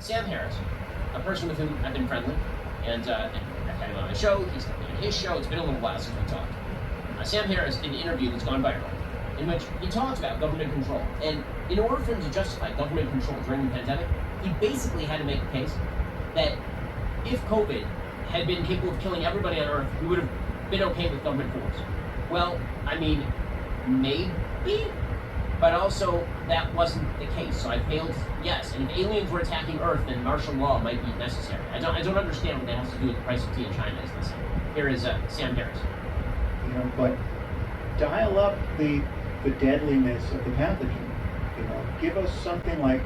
Sam Harris, a person with whom I've been friendly, and I've had him on my show. He's had me on his show. It's been a little while since we talked. Sam Harris did an interview that's gone viral, in which he talks about government control. And in order for him to justify government control during the pandemic, he basically had to make the case that if COVID had been capable of killing everybody on Earth, we would have been okay with government force. Well, I mean, maybe, but also that wasn't the case. So I failed. Yes, and if aliens were attacking Earth, then martial law might be necessary. I don't understand what that has to do with the price of tea in China. Is this? Here is Sam Harris. But dial up the deadliness of the pathogen. Give us something like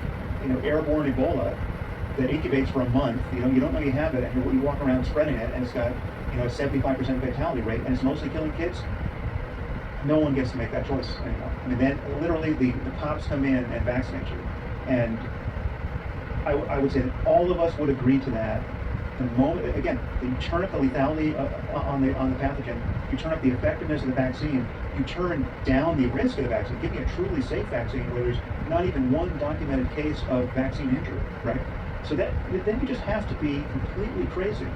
airborne Ebola that incubates for a month. You don't know you have it, and you walk around spreading it, and it's got a 75% fatality rate, and it's mostly killing kids. No one gets to make that choice anymore. I mean, then literally the cops come in and vaccinate you, and I would say that all of us would agree to that. The moment, again, you turn up the lethality on the pathogen, you turn up the effectiveness of the vaccine, you turn down the risk of the vaccine. Give me a truly safe vaccine where there's not even one documented case of vaccine injury, right? So then you just have to be completely crazy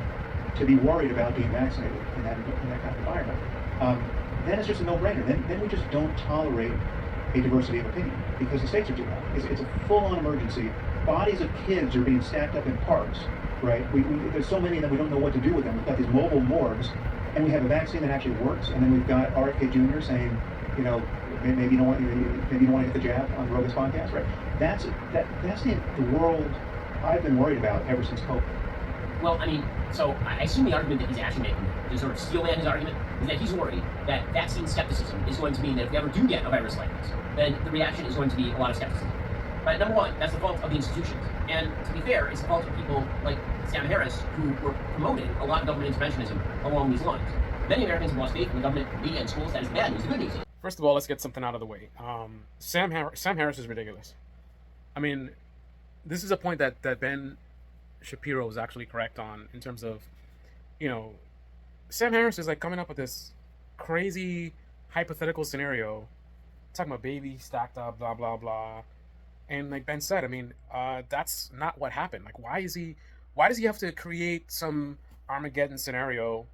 to be worried about being vaccinated in that kind of environment. Then it's just a no-brainer. Then we just don't tolerate a diversity of opinion because the stakes are too high. It's a full-on emergency. Bodies of kids are being stacked up in parks. Right? There's so many that we don't know what to do with them. We've got these mobile morgues, and we have a vaccine that actually works, and then we've got RFK Jr. saying, maybe you don't want to get the jab on Rogan's podcast, right? That's the world I've been worried about ever since COVID. Well, I mean, so I assume the argument that he's actually making, to sort of steelman his argument, is that he's worried that vaccine skepticism is going to mean that if we ever do get a virus like this, then the reaction is going to be a lot of skepticism. But number one, that's the fault of the institutions. And to be fair, it's the fault of people like Sam Harris, who were promoting a lot of government interventionism along these lines. Many Americans have lost faith in the government, media, and schools. That is bad news. The good news is... First of all, let's get something out of the way. Sam Harris is ridiculous. I mean, this is a point that Ben Shapiro was actually correct on in terms of, Sam Harris is like coming up with this crazy hypothetical scenario, talking about babies stacked up, blah, blah, blah. And like Ben said, I mean, that's not what happened. Like, why does he have to create some Armageddon scenario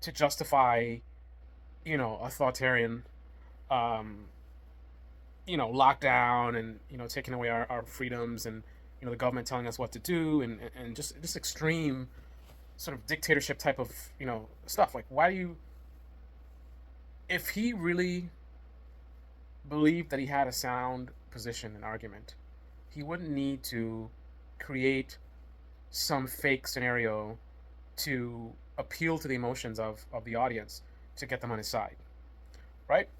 to justify, authoritarian, lockdown and, taking away our freedoms and, the government telling us what to do and just extreme sort of dictatorship type of, stuff. Like, if he really believed that he had a sound position and argument, he wouldn't need to create some fake scenario to appeal to the emotions of the audience to get them on his side, right?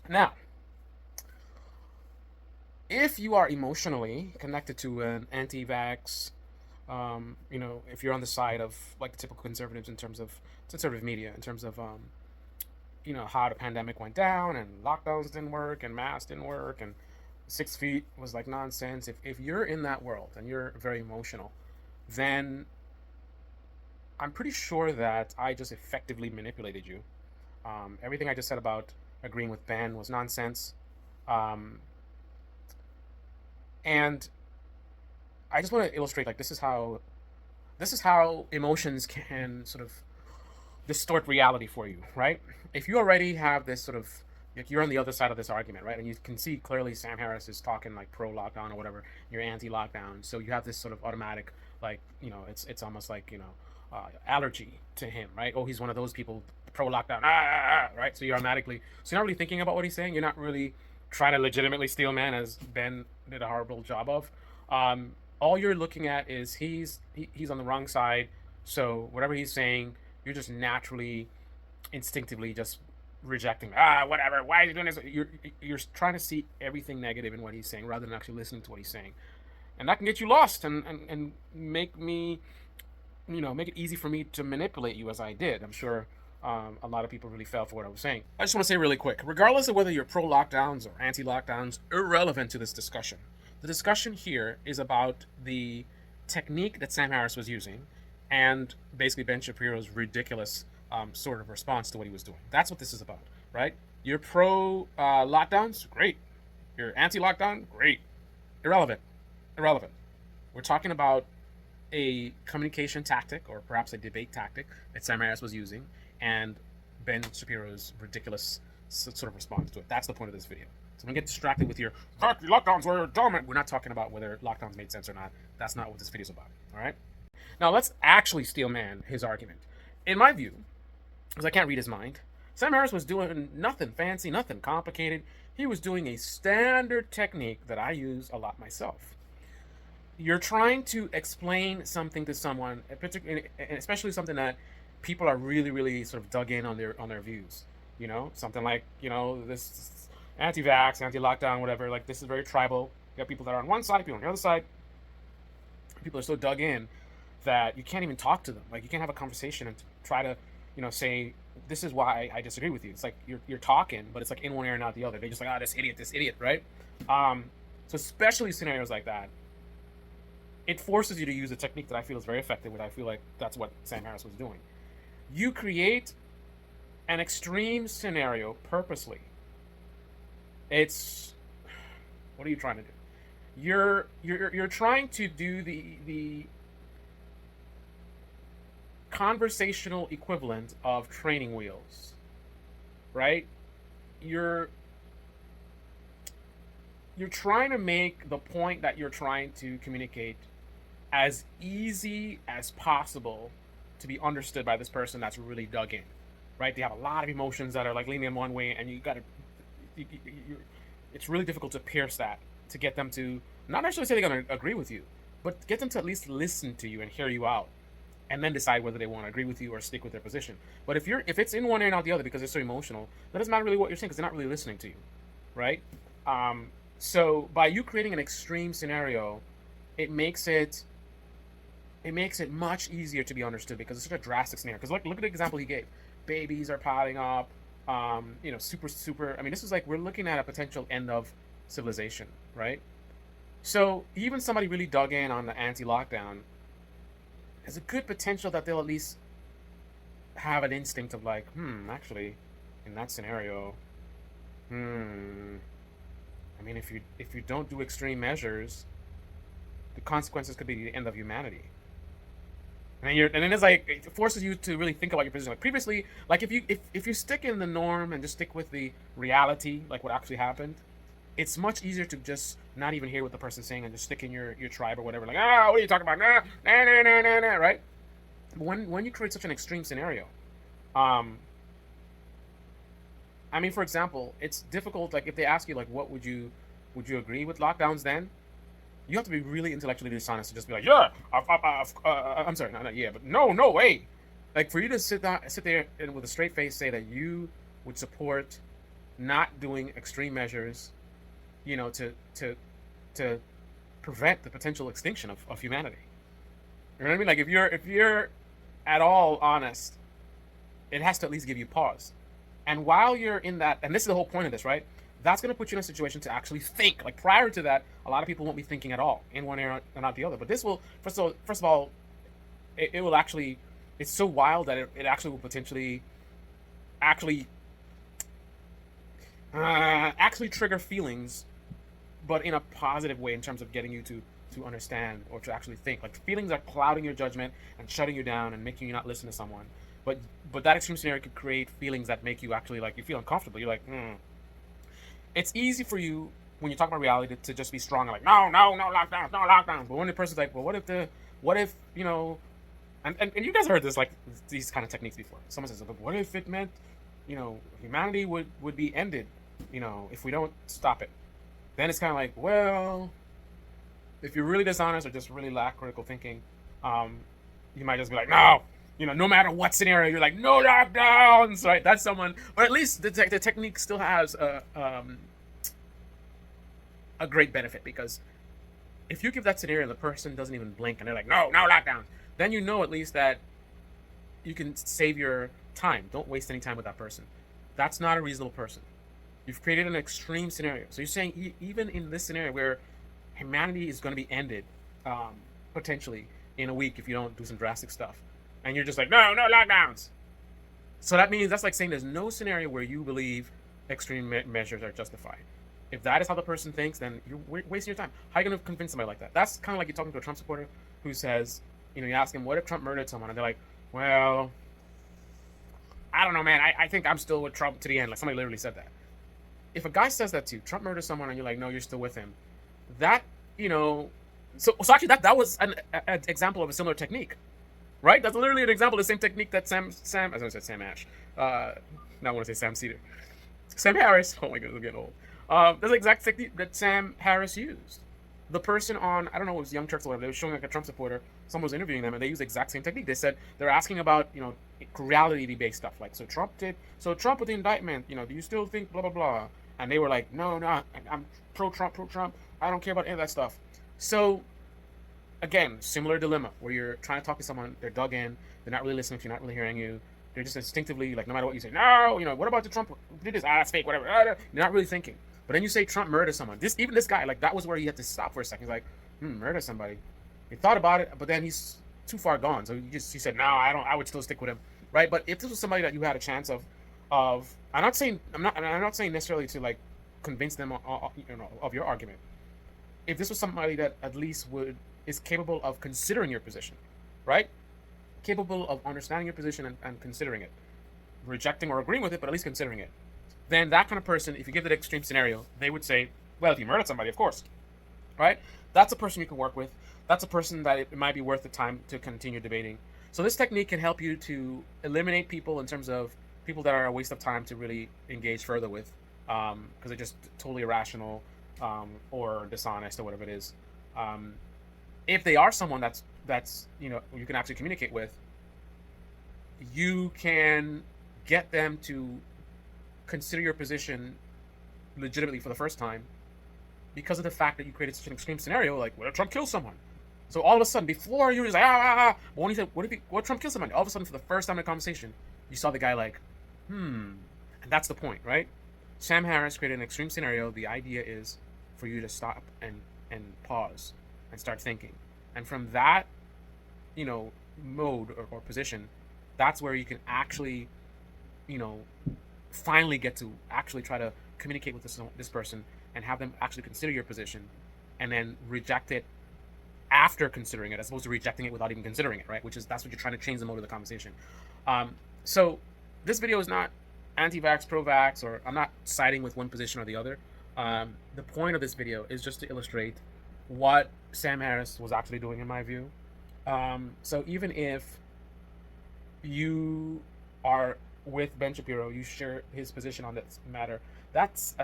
Now, if you are emotionally connected to an anti-vax, if you're on the side of like the typical conservatives in terms of conservative media, in terms of how the pandemic went down and lockdowns didn't work and masks didn't work and 6 feet was like nonsense. If you're in that world and you're very emotional, then I'm pretty sure that I just effectively manipulated you. Everything I just said about agreeing with Ben was nonsense. And I just want to illustrate, like, this is how emotions can sort of distort reality for you, right? If you already have this sort of, like, you're on the other side of this argument, right? And you can see clearly Sam Harris is talking like pro-lockdown or whatever. You're anti-lockdown, so you have this sort of automatic, like, it's almost like allergy to him, right? Oh, he's one of those people pro-lockdown, right? So you're not really thinking about what he's saying. You're not really trying to legitimately steel man, as Ben did a horrible job of. All you're looking at is he's on the wrong side. So whatever he's saying, you're just naturally, instinctively just rejecting. Whatever. Why is he doing this? You're trying to see everything negative in what he's saying rather than actually listening to what he's saying, and that can get you lost and make me, make it easy for me to manipulate you as I did. I'm sure a lot of people really fell for what I was saying. I just want to say really quick, regardless of whether you're pro-lockdowns or anti-lockdowns, irrelevant to this discussion. The discussion here is about the technique that Sam Harris was using and basically Ben Shapiro's ridiculous sort of response to what he was doing. That's what this is about, right? You're pro-lockdowns? Great. You're anti-lockdown? Great. Irrelevant. We're talking about a communication tactic, or perhaps a debate tactic, that Sam Harris was using, and Ben Shapiro's ridiculous sort of response to it. That's the point of this video. So don't get distracted with your lockdowns were dumb. We're not talking about whether lockdowns made sense or not. That's not what this video is about. All right. Now let's actually steel man his argument. In my view, because I can't read his mind, Sam Harris was doing nothing fancy, nothing complicated. He was doing a standard technique that I use a lot myself. You're trying to explain something to someone, especially something that people are really, really sort of dug in on their views. You know, something like, you know, this anti-vax, anti-lockdown, whatever. Like, this is very tribal. You got people that are on one side, people on the other side. People are so dug in that you can't even talk to them. Like, you can't have a conversation and try to, you know, say, this is why I disagree with you. It's like you're talking, but it's like in one ear and not the other. They're just like, this idiot, right? So especially scenarios like that, it forces you to use a technique that I feel is very effective, and I feel like that's what Sam Harris was doing. You create an extreme scenario purposely. It's, what are you trying to do? You're trying to do the conversational equivalent of training wheels, right? You're trying to make the point that you're trying to communicate as easy as possible to be understood by this person that's really dug in, right? They have a lot of emotions that are like leaning in one way, and it's really difficult to pierce that, to get them to not necessarily say they're going to agree with you, but get them to at least listen to you and hear you out, and then decide whether they want to agree with you or stick with their position. But if it's in one ear and not the other because they're so emotional, that doesn't matter really what you're saying, because they're not really listening to you, right? So by you creating an extreme scenario, it makes it much easier to be understood, because it's such a drastic scenario. Because look at the example he gave. Babies are piling up. You know, super. I mean, this is like, we're looking at a potential end of civilization, right? So even somebody really dug in on the anti-lockdown, there's a good potential that they'll at least have an instinct of like, actually, in that scenario, I mean, if you don't do extreme measures, the consequences could be the end of humanity. And then it's like, it forces you to really think about your position. Like previously, like if you stick in the norm and just stick with the reality, like what actually happened, it's much easier to just not even hear what the person's saying and just stick in your tribe or whatever. Like, what are you talking about? Nah, right? But when you create such an extreme scenario, I mean, for example, it's difficult. Like if they ask you, like, would you agree with lockdowns then? You have to be really intellectually dishonest to just be like, yeah, I'm sorry, not yeah, but no way. Like for you to sit there and with a straight face say that you would support not doing extreme measures, you know, to prevent the potential extinction of humanity. You know what I mean? Like if you're at all honest, it has to at least give you pause. And while you're in that, and this is the whole point of this, right? That's going to put you in a situation to actually think. Like prior to that, a lot of people won't be thinking at all in one area and not the other. But this will, first of all, it will actually, it's so wild that it actually will potentially actually trigger feelings, but in a positive way in terms of getting you to understand or to actually think. Like feelings are clouding your judgment and shutting you down and making you not listen to someone. But that extreme scenario could create feelings that make you actually, like, you feel uncomfortable. You're like, It's easy for you when you talk about reality to just be strong and like, no lockdowns, no lockdowns. But when the person's like, well, what if you know, and you guys heard this, like these kind of techniques before. Someone says, but what if it meant, you know, humanity would be ended, you know, if we don't stop it? Then it's kind of like, well, if you're really dishonest or just really lack critical thinking, you might just be like, no. You know, no matter what scenario, you're like, no lockdowns, right? That's someone, or at least the technique still has a great benefit, because if you give that scenario and the person doesn't even blink and they're like, no lockdowns, then you know at least that you can save your time. Don't waste any time with that person. That's not a reasonable person. You've created an extreme scenario. So you're saying even in this scenario where humanity is going to be ended, potentially in a week if you don't do some drastic stuff, and you're just like, no lockdowns. So that means, that's like saying there's no scenario where you believe extreme measures are justified. If that is how the person thinks, then you're wasting your time. How are you going to convince somebody like that? That's kind of like you're talking to a Trump supporter who says, you ask him, what if Trump murdered someone? And they're like, well, I don't know, man. I think I'm still with Trump to the end. Like somebody literally said that. If a guy says that to you, Trump murdered someone, and you're like, no, you're still with him. That, so actually that was an example of a similar technique, right? That's literally an example of the same technique that Sam, as I said, Sam Ash. Now I want to say Sam Cedar. Sam Harris. Oh my goodness, I'm getting old. That's the exact technique that Sam Harris used. The person on, I don't know, it was Young Turks or whatever, they were showing like a Trump supporter, someone was interviewing them, and they used the exact same technique. They said, they're asking about, reality-based stuff. Like, so Trump with the indictment, do you still think blah, blah, blah? And they were like, no, I'm pro-Trump. I don't care about any of that stuff. So, again, similar dilemma, where you're trying to talk to someone, they're dug in, they're not really listening to you, not really hearing you. They're just instinctively, like, no matter what you say, no, what about the Trump did this? That's fake, whatever. They're not really thinking. But then you say Trump murdered someone. Even this guy, like, that was where he had to stop for a second. He's like, murder somebody. He thought about it, but then he's too far gone. So he said, no, I would still stick with him, right? But if this was somebody that you had a chance of, I'm not saying necessarily to like convince them of your argument. If this was somebody that at least is capable of considering your position, right? Capable of understanding your position and considering it, rejecting or agreeing with it, but at least considering it. Then that kind of person, if you give it an extreme scenario, they would say, well, if you murdered somebody, of course, right? That's a person you can work with. That's a person that it might be worth the time to continue debating. So this technique can help you to eliminate people in terms of people that are a waste of time to really engage further with, because they're just totally irrational or dishonest or whatever it is. If they are someone that's you can actually communicate with, you can get them to consider your position legitimately for the first time because of the fact that you created such an extreme scenario, like, what if Trump kills someone? So all of a sudden, before you were just like, but when he said, what if Trump kills someone? All of a sudden, for the first time in a conversation, you saw the guy like, and that's the point, right? Sam Harris created an extreme scenario. The idea is for you to stop and pause and start thinking. And from that, mode or position, that's where you can actually, finally get to actually try to communicate with this person and have them actually consider your position and then reject it after considering it, as opposed to rejecting it without even considering it, right? That's what you're trying to change the mode of the conversation. So this video is not anti-vax, pro-vax, or I'm not siding with one position or the other. The point of this video is just to illustrate what Sam Harris was actually doing, in my view. So even if you are with Ben Shapiro, you share his position on this matter, that's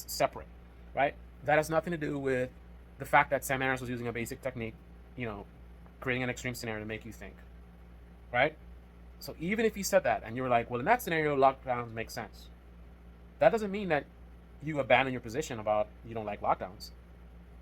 separate, right? That has nothing to do with the fact that Sam Harris was using a basic technique, creating an extreme scenario to make you think, right? So even if he said that and you were like, well, in that scenario, lockdowns make sense, that doesn't mean that you abandon your position about you don't like lockdowns.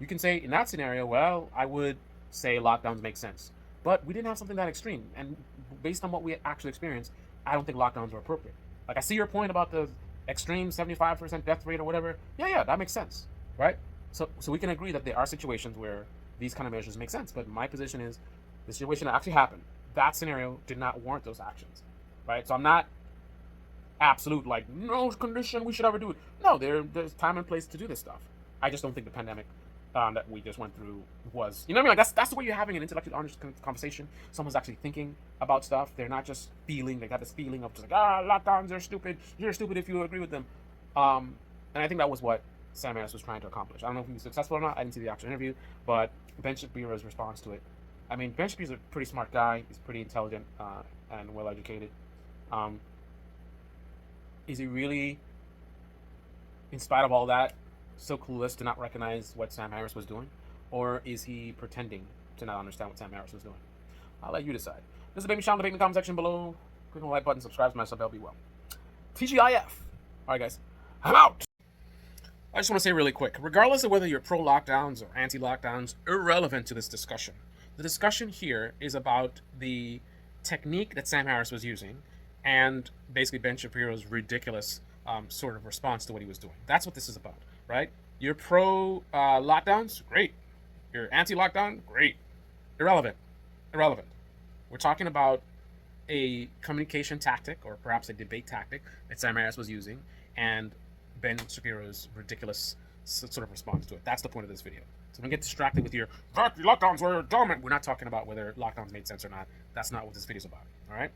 You can say, in that scenario, well, I would say lockdowns make sense, but we didn't have something that extreme, and based on what we actually experienced, I don't think lockdowns were appropriate. Like, I see your point about the extreme 75% death rate or whatever. Yeah, that makes sense, right? So we can agree that there are situations where these kind of measures make sense, but my position is the situation that actually happened, that scenario did not warrant those actions, right? So I'm not absolute, like, no condition we should ever do it. No, there's time and place to do this stuff. I just don't think the pandemic that we just went through was, you know what I mean? Like, that's the way you're having an intellectually honest conversation. Someone's actually thinking about stuff. They're not just feeling, they got this feeling of just like, lockdowns are stupid. You're stupid if you agree with them. And I think that was what Sam Harris was trying to accomplish. I don't know if he was successful or not. I didn't see the actual interview, but Ben Shapiro's response to it. I mean, Ben Shapiro's a pretty smart guy. He's pretty intelligent and well educated. Is he really, in spite of all that, so clueless to not recognize what Sam Harris was doing? Or is he pretending to not understand what Sam Harris was doing? I'll let you decide. This is Baby Sean. Debate in the comment section below. Click on the like button, subscribe to myself, I'll be well. TGIF. Alright, guys. I'm out! I just want to say really quick, regardless of whether you're pro-lockdowns or anti-lockdowns, irrelevant to this discussion. The discussion here is about the technique that Sam Harris was using and basically Ben Shapiro's ridiculous sort of response to what he was doing. That's what this is about, right? You're pro-lockdowns? Great. You're anti-lockdown? Great. Irrelevant. We're talking about a communication tactic, or perhaps a debate tactic, that Sam Harris was using, and Ben Shapiro's ridiculous sort of response to it. That's the point of this video. So don't get distracted with your lockdowns were dumb. We're not talking about whether lockdowns made sense or not. That's not what this video is about. All right.